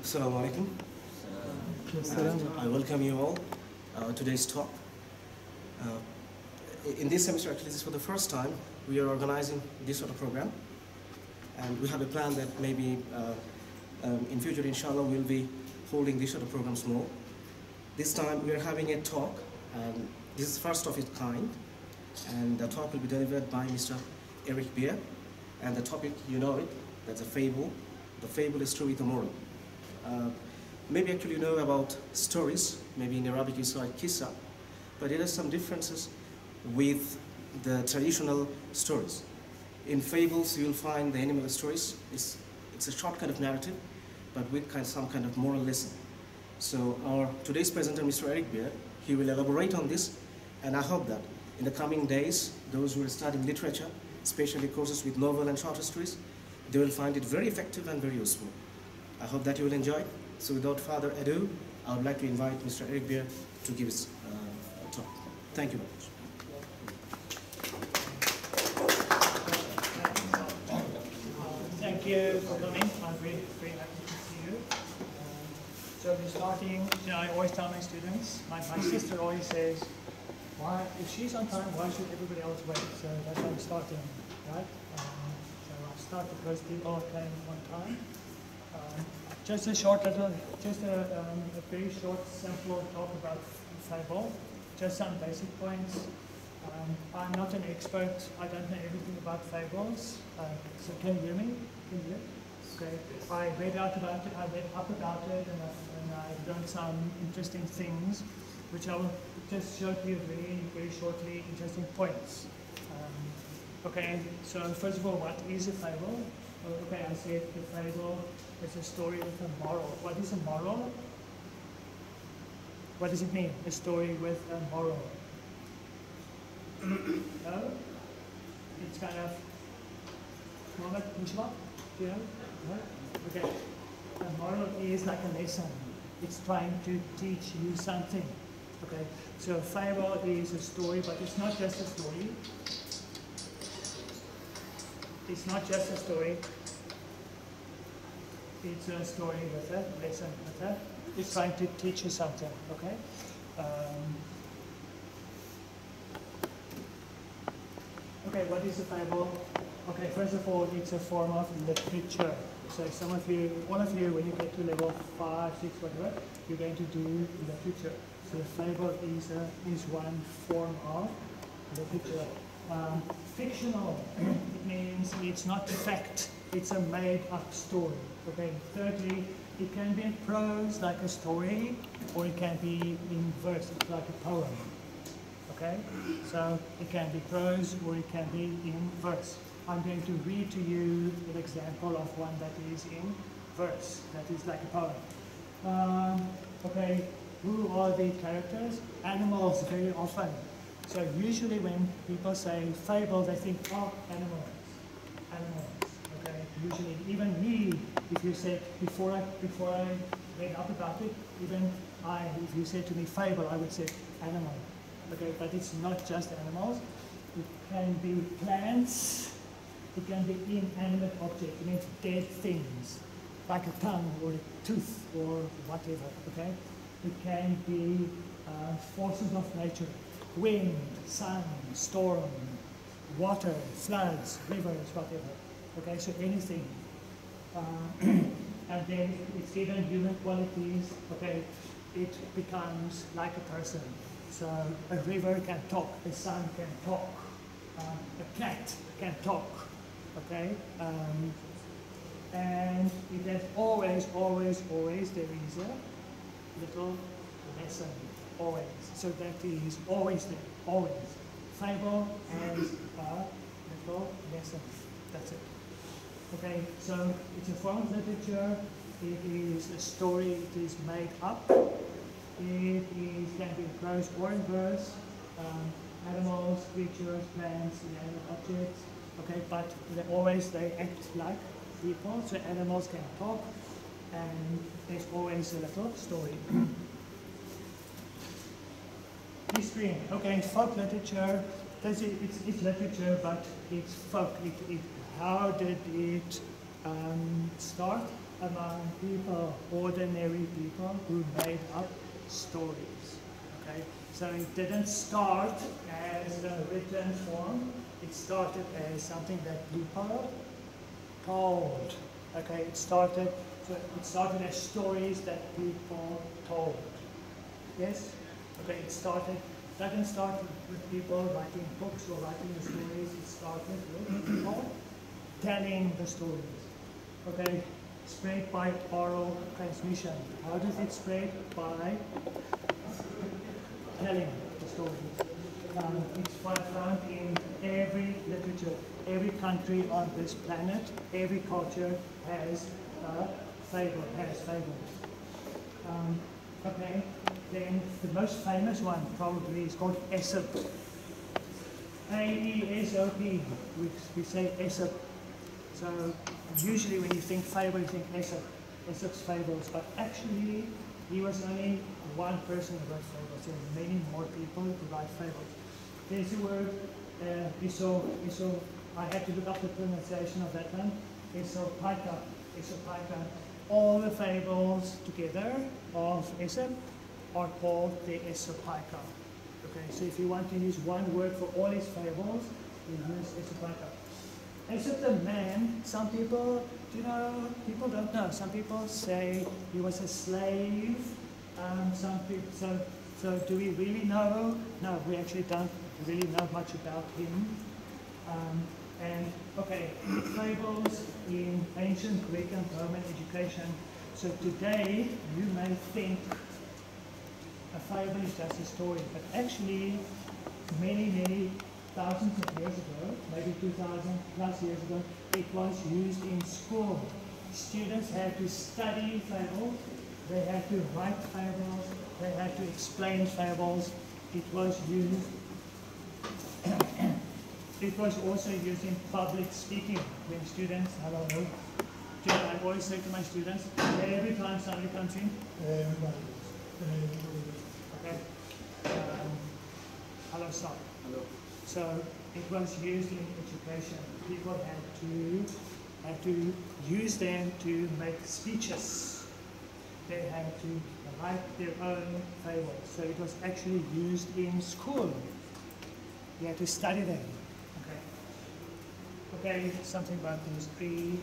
Assalamu alaikum. I welcome you all to today's talk. In this semester, actually, this is for the first time we are organizing this sort of program, and we have a plan that maybe in future, inshallah, we'll be holding this sort of programs more. This time we are having a talk, and this is first of its kind, and the talk will be delivered by Mr. Eric Beer, and the topic, you know it, that's a fable. The fable is true with a moral. Maybe actually you know about stories, maybe in Arabic you saw it kissa, but there are some differences with the traditional stories. In fables you'll find the animal stories, it's a short kind of narrative, but with some kind of moral lesson. So our today's presenter, Mr. Eric Beer, he will elaborate on this, and I hope that in the coming days, those who are studying literature, especially courses with novel and short stories, they will find it very effective and very useful. I hope that you will enjoy it. So without further ado, I would like to invite Mr. Eric Beer to give his talk. Thank you very much. Thank you for coming. I'm very happy to see you. So we're starting, I always tell my students, my sister always says, why, if she's on time, why should everybody else wait? So that's why I'm starting, right? So I'll start because people came on time. Just a short little, just a very short, simple talk about Fable. Just some basic points. I'm not an expert. I don't know everything about fables. So can you hear me? Can you hear? Okay. I read out about it. I read up about it, and I've done some interesting things, which I will just show to you very shortly. Interesting points. Okay. So first of all, what is a fable? Okay, I said the fable is a story with a moral. What is a moral? What does it mean? A story with a moral. No? It's kind of Mohammed Mushma? Do you know? No? Okay. A moral is like a lesson. It's trying to teach you something. Okay. So a fable is a story, but it's not just a story. It's not just a story. It's a story with a lesson with a. It's trying to teach you something. Okay. Okay, what is a fable? Okay, first of all, it's a form of literature. So some of you, all of you, when you get to level 5, 6, whatever, you're going to do literature. So a fable is one form of literature. Fictional, it means it's not fact, it's a made-up story. Okay. Thirdly, it can be in prose, like a story, or it can be in verse, it's like a poem. Okay? So it can be prose or it can be in verse. I'm going to read to you an example of one that is in verse, that is like a poem. Okay, who are the characters? Animals very often. So usually when people say fable, they think, oh, animals. Okay, usually even me, if you said before I read up about it, even if you said to me fable, I would say animal. Okay, but it's not just animals. It can be plants. It can be inanimate objects. It means dead things, like a tongue or a tooth or whatever. Okay, it can be forces of nature: wind, sun, storm, water, floods, rivers, whatever. Okay, so anything. And then it's given human qualities. Okay, it becomes like a person. So a river can talk, a sun can talk, a cat can talk, okay? And it has always there is a little lesson, always. So that is always there, always. Fable has a little lesson, that's it. Okay, so it's a form of literature, it is a story, it is made up. It can be in prose or in verse, animals, creatures, plants, inanimate objects. Okay, but they act like people, so animals can talk, and there's always a little story. History. Okay, folk literature. It's literature, but it's folk. How did it start? among people, ordinary people who made up stories. Okay, so it didn't start as a written form. It started as something that people told. Okay, it started as stories that people told. Yes. Okay, it doesn't start with people writing books or writing the stories. It started with people telling the stories. Okay, spread by oral transmission. How does it spread? By telling the stories. It's found in every literature, every country on this planet, every culture has a fable, has fables. Okay, then the most famous one probably is called Aesop. A-E-S-O-P, we say Aesop. So usually when you think fable, you think Aesop, Aesop's fables, but actually he was only one person who wrote fables. There are many more people who write fables. There's the word Aesop. I had to look up the pronunciation of that one. Aesopica. All the fables together of Aesop are called the Aesopica. Okay, so if you want to use one word for all his fables, you use Aesopica. Aesop the man, some people, people don't know. Some people say he was a slave. Some people, so do we really know? No, we actually don't really know much about him. And okay, fables in ancient Greek and Roman education. So today you may think a fable is just a story, but actually many thousands of years ago, maybe 2,000 plus years ago, it was used in school. Students had to study fables, they had to write fables, they had to explain fables. It was used. It was also used in public speaking when students, I always say to my students, every time somebody comes in, everybody. Okay. Hello, sir. Hello. So it was used in education. People had to use them to make speeches. They had to write their own fables. So it was actually used in school. You had to study them. Okay, something about history.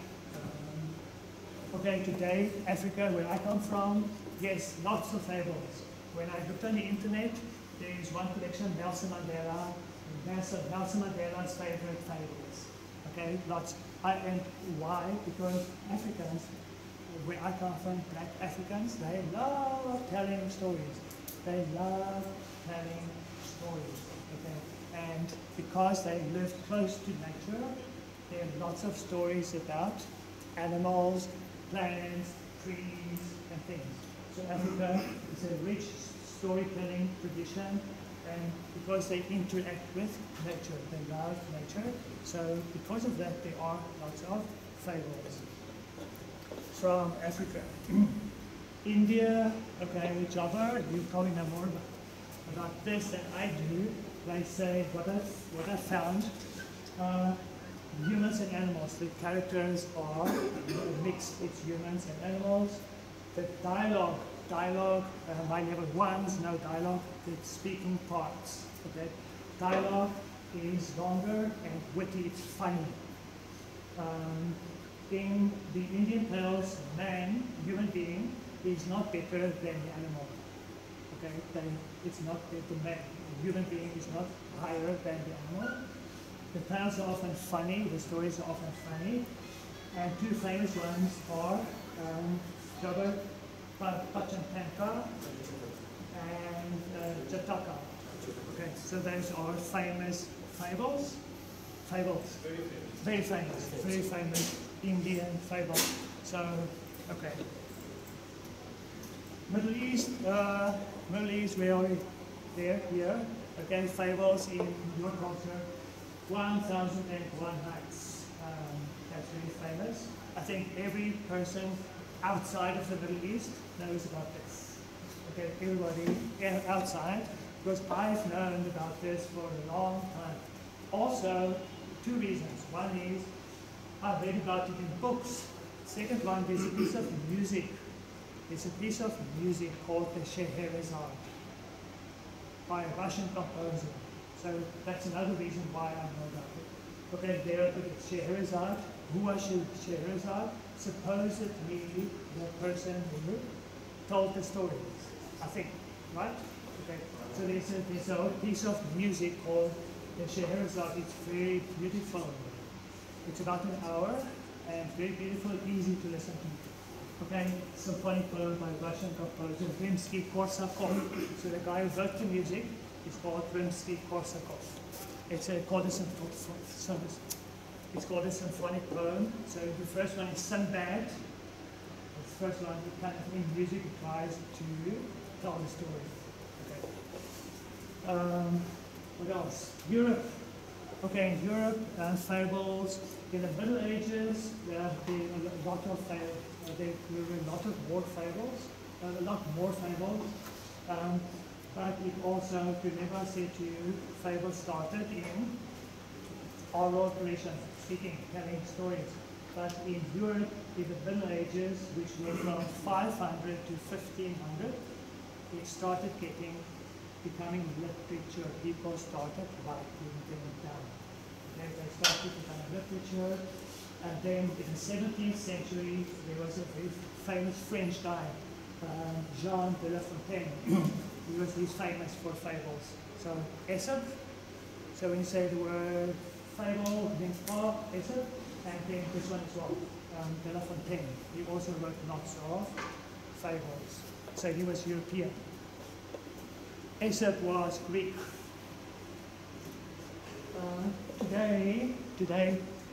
Okay, today, Africa, where I come from, yes, lots of fables. When I looked on the internet, there is one collection, Nelson Mandela, Nelson Mandela's favorite fables. Okay, lots. And why? Because Africans, where I come from, black Africans, they love telling stories. They love telling stories. Okay, and because they live close to nature, there are lots of stories about animals, plants, trees, and things. So Africa is a rich storytelling tradition, and because they interact with nature, they love nature, so because of that there are lots of fables from Africa. India, okay, Java, you probably know more about this than I do. They say, what I found, humans and animals, the characters are mixed, it's humans and animals. The dialogue, my level 1's no dialogue, it's speaking parts. Okay? Dialogue is longer and witty, it's funny. In the Indian tales, man, human being, is not better than the animal. Okay? It's not the man. The human being is not higher than the animal. The tales are often funny, the stories are often funny, and two famous ones are Jabbar Pachantanka and Jataka. Okay, so those are famous fables. Very famous Indian fables. So, okay. Middle East, where are we? There, here. Okay, fables in your culture. 1001 Nights. That's really famous. I think every person outside of the Middle East knows about this. Okay, everybody outside, because I've known about this for a long time. Also, two reasons. One is I've read about it in books. Second one, there's a piece of music. There's a piece of music called the Shahrear by a Russian composer. So that's another reason why I know about it. Okay, there it is, Shahrear. Who was Shahrear? Supposedly the person who told the stories, I think, right? Okay, so there's a piece of music called the Shahrear. It's very beautiful. It's about an hour and very beautiful, easy to listen to. Okay, symphonic poem by Russian composer Rimsky-Korsakov. So the guy who wrote the music is called Rimsky-Korsakov. It's called a symphonic poem. So the first one is Sinbad. The first one, it kind of in music, it tries to tell the story. Okay. What else? Europe. Okay, in Europe, fables. In the Middle Ages, there have been a lot of fables. There were a lot of more fables, but it also, remember I said to you, fables started in oral tradition, speaking, telling stories. But in Europe, in the Middle Ages, which were from 500 to 1500, it started becoming literature. People started writing them down. Then they started becoming literature. And then in the 17th century, there was a very famous French guy, Jean de La Fontaine. He's famous for fables. So Aesop, so when you say the word fable, then Aesop, and then this one as well, de La Fontaine. He also wrote lots of fables. So he was European. Aesop was Greek.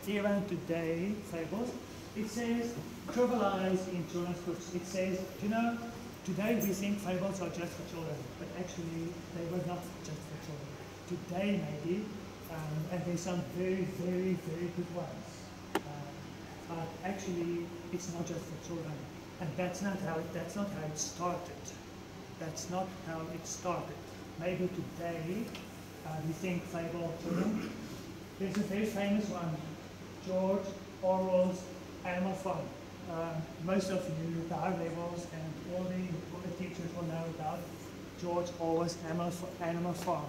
Even today, fables, it says trivialized in children's books. It says, today we think fables are just for children, but actually they were not just for children. Today maybe, and there's some very, very, very good ones. But actually it's not just for children. And that's not how it started. That's not how it started. Maybe today we think fable children. There's a very famous one, George Orwell's Animal Farm. Most of you, the high levels and all the teachers will know about George Orwell's Animal Farm.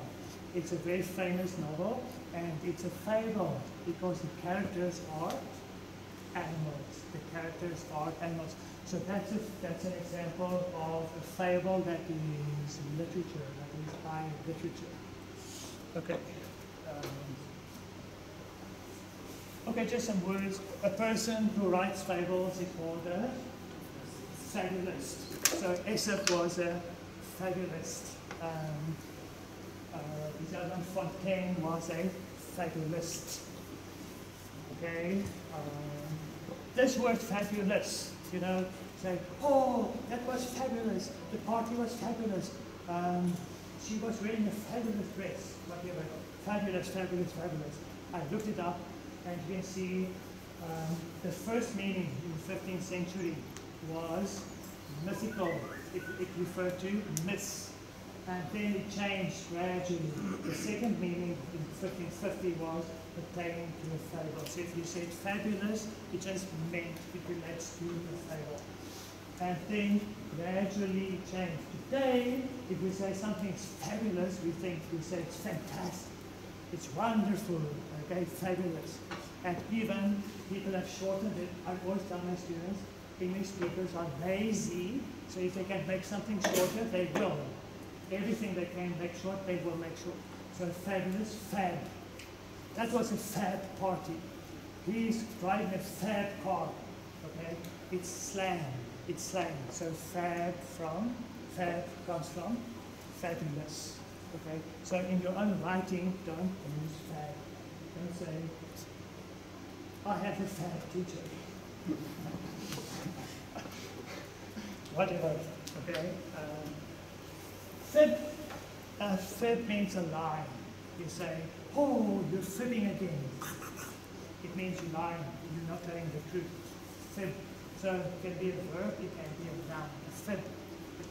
It's a very famous novel, and it's a fable because the characters are animals. The characters are animals. So that's an example of a fable that is literature, that is high literature. Okay. Okay, just some words. A person who writes fables is called a fabulist. So Aesop was a fabulist. Jean Fontaine was a fabulist. Okay. This word fabulous, say, oh, that was fabulous. The party was fabulous. She was wearing a fabulous dress. Whatever. Fabulous, fabulous, fabulous. I looked it up. And you can see the first meaning in the 15th century was mythical. It referred to myths. And then it changed gradually. The second meaning in 1550 was pertaining to a fable. So if you said fabulous, it just meant it relates to a fable. And then gradually it changed. Today, if we say something's fabulous, we say it's fantastic. It's wonderful, okay, fabulous. And even people have shortened it. I always tell my students, English speakers are lazy, so if they can make something shorter, they will. Everything they can make short, they will make short. So fabulous, fab. That was a fab party. He's driving a fab car, okay? It's slang, it's slang. So fab comes from fabulous. Okay, so in your own writing, don't use fab. Don't say, I have a fab teacher. Whatever, okay? Fib means a lie. You say, oh, you're fibbing again. It means you're lying, you're not telling the truth. Fib. So it can be a verb, it can be a noun. A fib.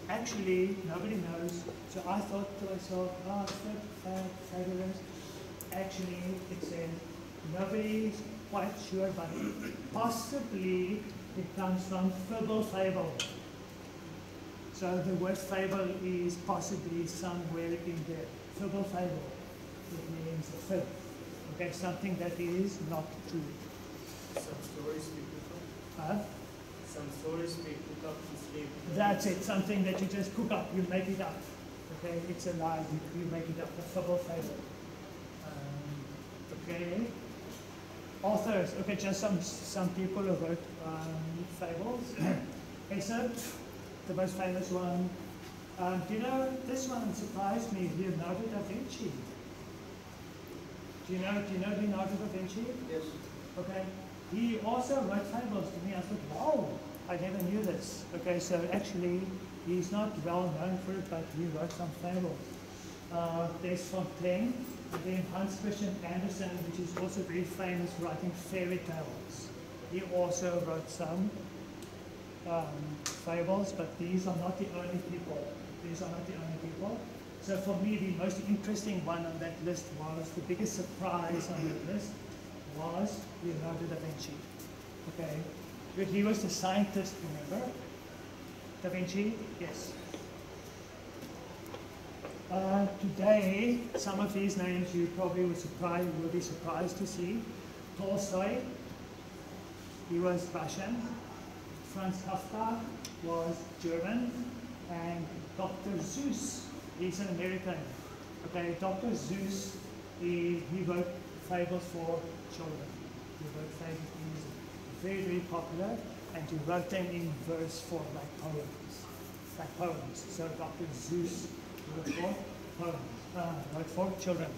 Actually, nobody knows. So I thought to myself, oh, fabulous. Actually, it says nobody's quite sure, but possibly It comes from fable. So the word fable is possibly somewhere in there. Fable. It means a fib. Okay, something that is not true. Some stories people talk. Huh? Some stories people talk to sleep. That's it, something that you just cook up, you make it up. Okay, it's a lie, you make it up, a fable. Okay. Authors, okay, just some people who wrote fables. Aesop, the most famous one. Do you know, this one surprised me, Leonardo da Vinci. Do you know Leonardo da Vinci? Yes. Okay. He also wrote fables to me. I thought, wow, I never knew this. Okay, so actually, he's not well known for it, but he wrote some fables. There's Fontaine, and then Hans Christian Andersen, which is also very famous for writing fairy tales. He also wrote some fables, but these are not the only people. So for me, the most interesting one on that list was, the biggest surprise on that list was Leonardo da Vinci. Okay, he was the scientist, remember? Da Vinci, yes. Today, some of these names you probably will be surprised to see. Tolstoy, he was Russian. Franz Kafka was German. And Dr. Seuss, he's an American. Okay, Dr. Seuss, he wrote fables for children. He wrote fables, he was very, very popular, and he wrote them in verse form, like poems. So Dr. Seuss wrote for poems, wrote for children.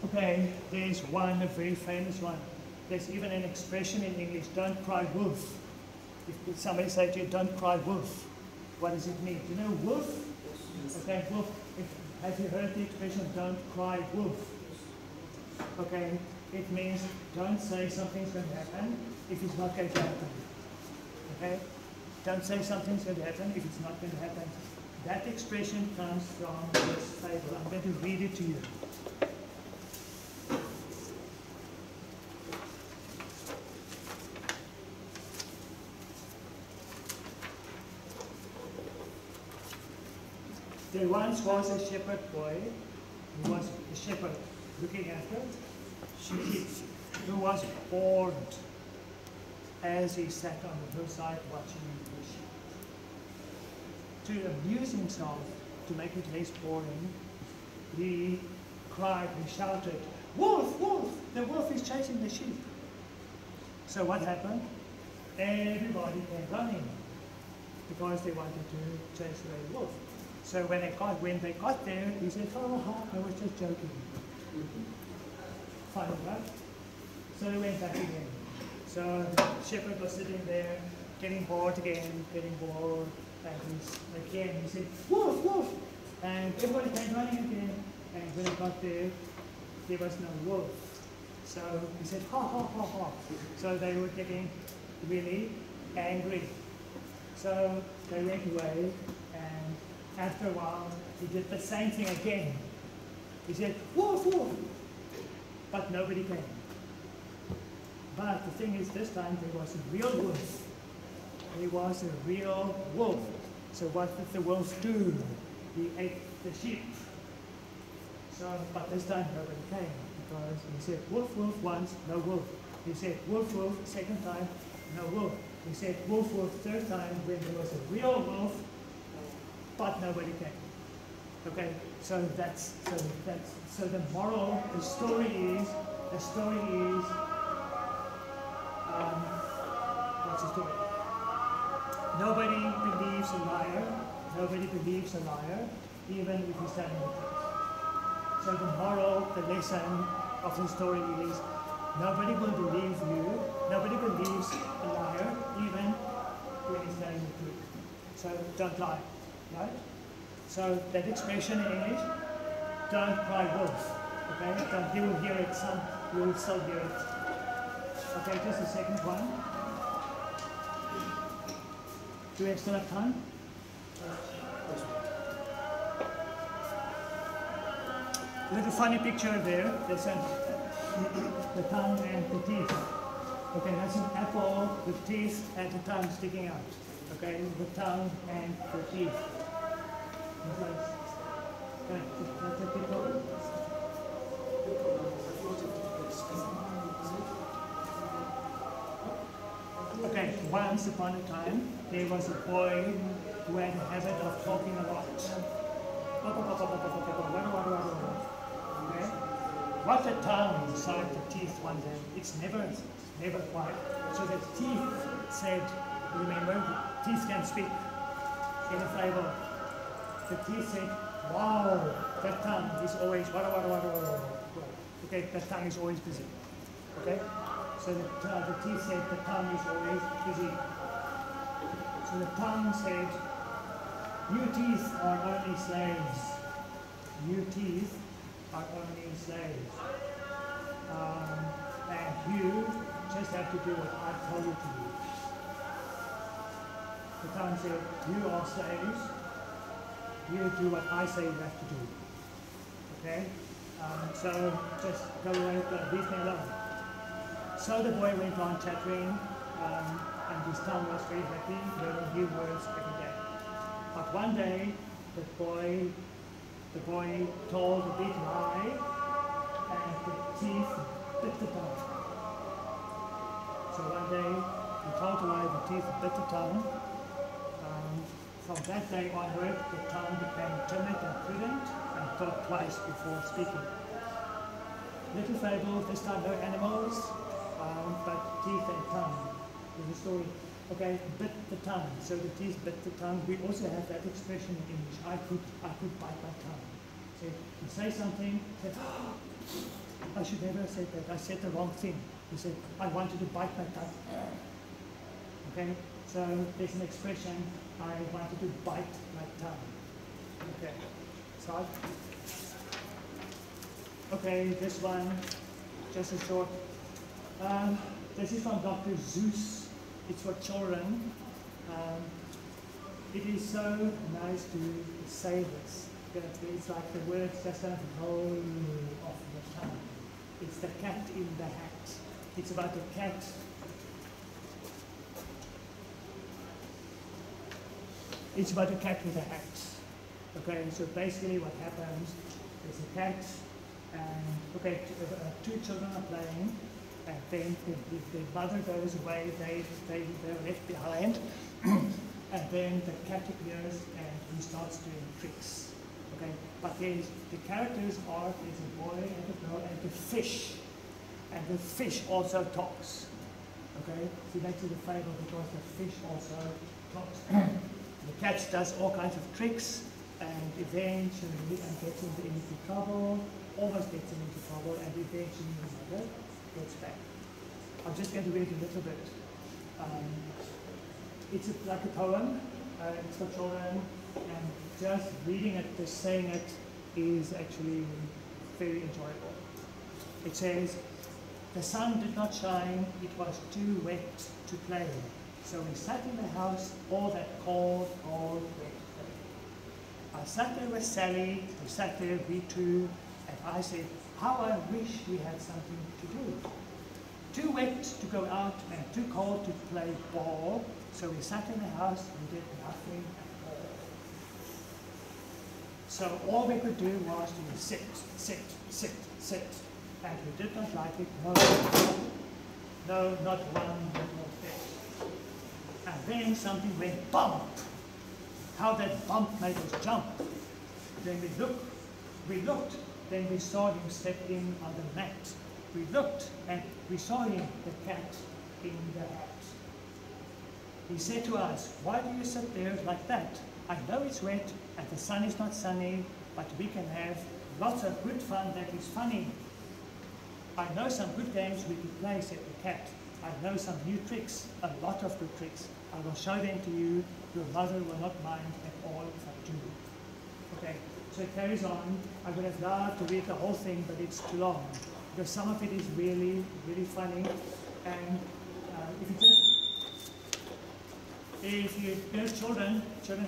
Okay, there's one, a very famous one. There's even an expression in English, don't cry wolf. If somebody say to you, don't cry wolf, what does it mean? Do you know wolf? Yes. Okay, wolf. Have you heard the expression, don't cry wolf? Okay, it means don't say something's going to happen if it's not going to happen. Okay? Don't say something's going to happen if it's not going to happen. That expression comes from this fable. I'm going to read it to you. There once was a shepherd boy who was a shepherd looking after sheep, who was bored as he sat on the hillside watching the sheep. To amuse himself, to make it less boring, he cried, he shouted, "Wolf, wolf! The wolf is chasing the sheep." So what happened? Everybody came running because they wanted to chase away the wolf. So when they got there, he said, "Oh, I was just joking." Funny, right? So they went back again. So the shepherd was sitting there, getting bored again, and he said, "Wolf, wolf!" And everybody came running again, and when they got there was no wolf. So he said, "Ha, ha, ha, ha." So they were getting really angry. So they went away, and after a while, he did the same thing again. He said, "Wolf, wolf!" But nobody came. But the thing is, this time there was a real wolf. He was a real wolf. So what did the wolf do? He ate the sheep. So, but this time nobody came, because he said, "Wolf, wolf" once, no wolf. He said, "Wolf, wolf" second time, no wolf. He said, "Wolf, wolf" third time, when there was a real wolf, but nobody came. Okay, so the moral, the story is, what's the story? Nobody believes a liar, even if he's telling the truth. So the moral, the lesson of the story is, nobody will believe you, nobody believes a liar, even when he's telling the truth. So don't lie. Right? So that expression in English, don't cry wolf. Okay? You will hear it, you will still hear it. Okay, just a second one. Do we still have time? There's a funny picture there. There's the tongue and the teeth. Okay, that's an apple with teeth and the tongue sticking out. Okay, the tongue and the teeth. Okay, that's a people. Okay, once upon a time, there was a boy who had a habit of talking a lot. Okay? What the tongue inside the teeth one day, it's never quiet. So the teeth said, remember, the teeth can speak in a fable. The teeth said, wow, that tongue is always, okay, that tongue is always busy. Okay? So the teeth said the tongue is always busy. So the tongue said, you teeth are only slaves. You teeth are only slaves. And you just have to do what I tell you to do. The tongue said, you are slaves. You do what I say you have to do. Okay? So just go away, leave me alone. So the boy went on chattering, and his tongue was very happy, learning new words every day. But one day, the boy told a big lie, and the teeth bit the tongue. So one day, he told a lie, the teeth bit the tongue. From that day onward, the tongue became timid and prudent, and thought twice before speaking. Little fable, this time no animals, but teeth and tongue is the story. Okay, bit the tongue. So the teeth bit the tongue. We also have that expression in English. I could bite my tongue. So you say something, say, oh, I should never have said that. I said the wrong thing. You said, I wanted to bite my tongue. Okay, so there's an expression, I wanted to bite my tongue. Okay, so okay, this one, just a short. This is from Dr. Zeus. It's for children. It is so nice to say this. It's like the words just don't roll off the tongue. It's the cat in the hat. It's about the cat. It's about a cat with a hat. Okay, so basically what happens is a cat and, okay, two children are playing, and then the mother goes away, they're left behind, and then the cat appears and he starts doing tricks. Okay, but the characters are, there's a boy and a girl and the fish also talks. Okay, so makes it a fable because the fish also talks. The cat does all kinds of tricks and eventually gets him into trouble, almost gets him into trouble, and eventually his mother gets back. I'm just going to read a little bit. It's like a poem, it's for children, and just reading it, just saying it is actually very enjoyable. It says, the sun did not shine, it was too wet to play. So we sat in the house all that cold, wet day. I sat there with Sally, we sat there, we two, and I said, how I wish we had something to do. Too wet to go out and too cold to play ball, so we sat in the house and did nothing at all. So all we could do was to sit, and we did not like it, no, not one little bit. And then something went bump. How that bump made us jump. Then we looked, then we saw him step in on the mat. We looked and we saw him, the cat, in the hat. He said to us, why do you sit there like that? I know it's wet and the sun is not sunny, but we can have lots of good fun that is funny. I know some good games we could play, said the cat. I know some new tricks, a lot of good tricks. I will show them to you. Your mother will not mind at all if I do. Okay, so it carries on. I would have loved to read the whole thing, but it's too long. Because some of it is really, really funny. And if you know, children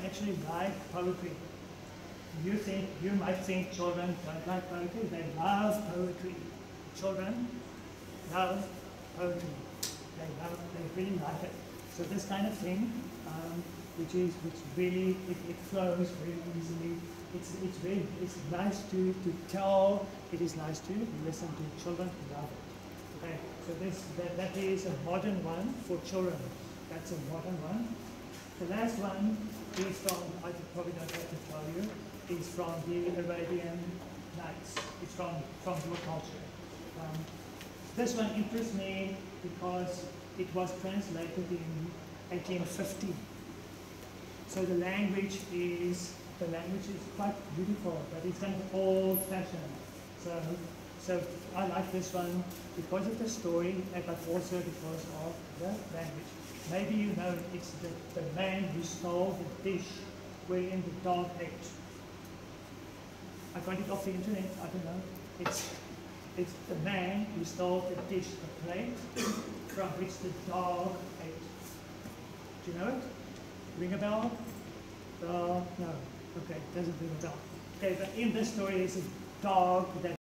actually like poetry. You might think children don't like poetry. They love poetry. Children love poetry. They really like it. So this kind of thing, which really it flows very easily. It's nice to tell. It is nice to listen to. Children love it. Okay, so that is a modern one for children. That's a modern one. The last one is from, I probably don't have to tell you, is from the Arabian Nights. It's from your culture. This one interests me because it was translated in 1850. So the language is quite beautiful, but it's kind of old-fashioned. So I like this one because of the story, but also because of the language. Maybe you know it's the man who stole the dish wherein the dog ate. I got it off the internet, I don't know. It's the man who stole the dish, the plate, from which the dog ate. Do you know it? Ring a bell? No. Okay, doesn't ring a bell. Okay, but in this story there's a dog that